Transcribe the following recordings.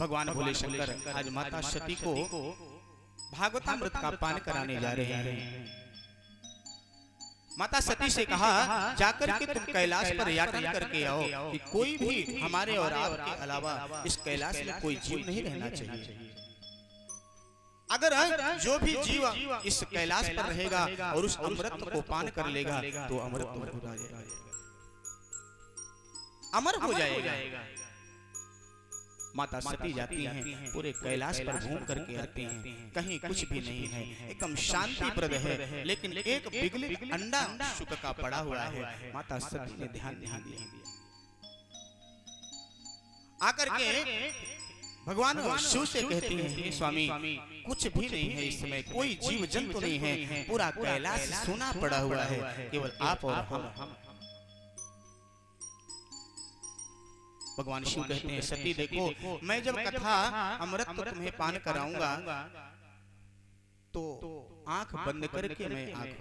भगवान भोले शंकर आज माता सती को भागवतामृत का पान कराने जा रहे हैं। माता सती से कहा, जाकर के तुम कैलाश पर याचना करके आओ कि कोई भी हमारे और आपके अलावा इस कैलाश में कोई जीव नहीं रहना चाहिए। अगर जो भी जीव इस कैलाश पर रहेगा और उस अमृत को पान कर लेगा तो अमृत अमर हो जाएगा। माता सती जाती हैं, पूरे कैलाश पर घूम करके आती हैं, कहीं कुछ भी नहीं है, एकदम शांतिप्रद है। लेकिन एक बिगलित अंडा शुक का पड़ा हुआ है। माता सती ने ध्यान नहीं दिया। आकर के भगवान शिव से कहती हैं, स्वामी कुछ भी नहीं है, इस समय कोई जीव जंतु नहीं है, पूरा कैलाश सूना पड़ा हुआ है, केवल आप और हम। भगवान शिव कहते हैं, सती देखो, मैं जब कथा अमृत तुम्हें पान कराऊंगा तो आंख बंद करके मैं आंख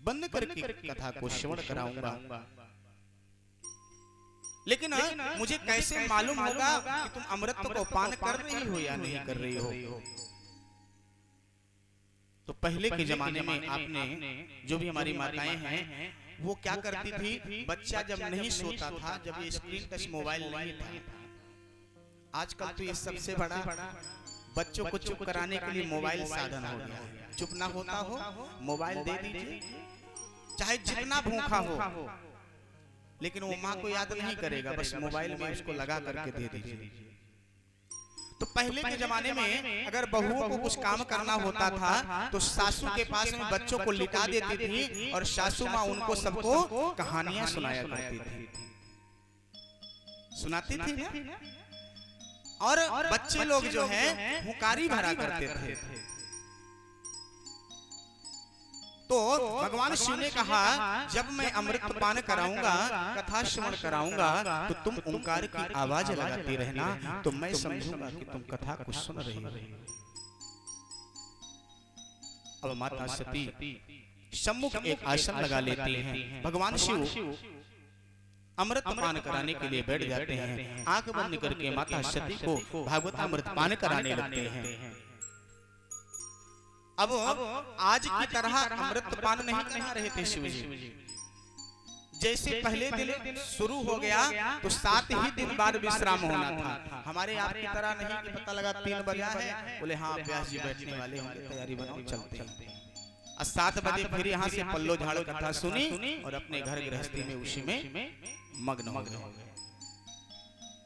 बंद करके कथा को श्रवण कराऊंगा। लेकिन मुझे कैसे मालूम होगा कि तुम अमृत को पान कर रही हो या नहीं कर रही हो? तो पहले के जमाने में आपने जो भी हमारी माताएं हैं वो क्या करती थी, बच्चा जब नहीं सोता था, जब ये स्क्रीन टच मोबाइल नहीं था, आजकल तो ये सबसे बड़ा बच्चों को चुप कराने के लिए मोबाइल साधन हो गया। चुप ना होता हो मोबाइल दे दीजिए, चाहे जितना भूखा हो, लेकिन वो माँ को याद नहीं करेगा, बस मोबाइल में उसको लगा करके दे दीजिए। तो पहले के जमाने में अगर बहुओं को कुछ काम करना होता था तो सासू के पास में बच्चों को लिटा देती थी और सासू माँ उनको सबको कहानियां सुनाया करती थी, सुनाती थी ना? और बच्चे लोग जो है हुकारी भरा करते थे। तो भगवान शिव ने कहा, जब मैं अमृत पान कराऊंगा, कथा श्रवण कराऊंगा, तो तुम ओंकार की आवाज लगाते रहना, तो मैं समझूंगा कि तुम कथा को सुन रही हो। अब माता सती सम्मुख एक आसन लगा लेती हैं। भगवान शिव अमृत पान कराने के लिए बैठ जाते हैं। आंख बंद करके माता सती को भागवतामृत पान कराने लगते हैं। अब आज की तरह अमृत पान नहीं करा रहे थे शिव जी। जैसे पहले दिन शुरू हो गया तो 7 ही दिन बाद विश्राम होना था। हमारे आपकी तरह नहीं कि पता लगा 3 बजा है, बोले हाँ व्यास जी बैठने वाले होंगे, तैयारी बनाओ चलते हैं। 7 बजे फिर यहाँ से पल्लो झाड़ो कथा सुनी और अपने घर गृहस्थी में उसी में मग्न हो गए।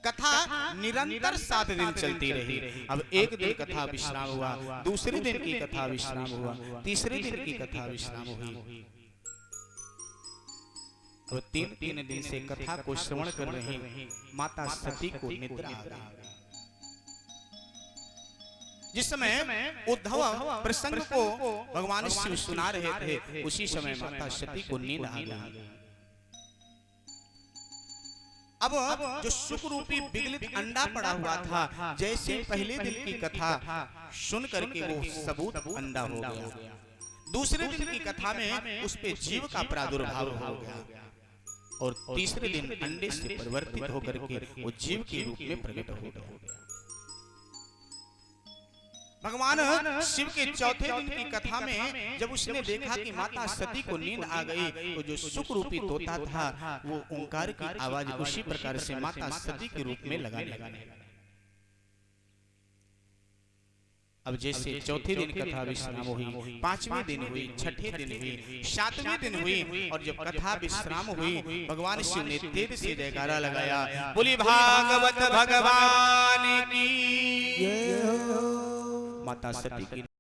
कथा निरंतर 7 दिन चलती रही। अब एक दिन कथा विश्राम हुआ, दूसरे दिन की कथा विश्राम हुआ, तीसरे दिन की कथा विश्राम हुई। अब 3 दिन से कथा को श्रवण कर रही माता सती को निद्रा आ गई। जिस समय उद्धव प्रसंग को भगवान शिव सुना रहे थे, उसी समय माता सती को नींद आ गई। अब जो सुख रूपी बिगलित अंडा पड़ा हुआ था, जैसे पहले दिन की कथा सुन करके वो सबूत अंडा हो गया। दूसरे दिन की कथा में उस पे जीव का प्रादुर्भाव हो गया और तीसरे दिन अंडे से परिवर्तित होकर के वो जीव के रूप में प्रकट हो गया। भगवान शिव के चौथे दिन की कथा में जब उसने देखा कि माता सती को नींद आ गई, तो जो सुख रूपी तोता था वो ओंकार की आवाज उसी प्रकार से माता सती के रूप में लगाने लगा। अब जैसे चौथे दिन कथा विश्राम हुई, 5वें दिन हुई, 6ठे दिन हुई, 7वें दिन हुई, और जब कथा विश्राम हुई भगवान शिव ने तेज से जयकारा लगाया, बोली भागवत भगवान की। माता सती की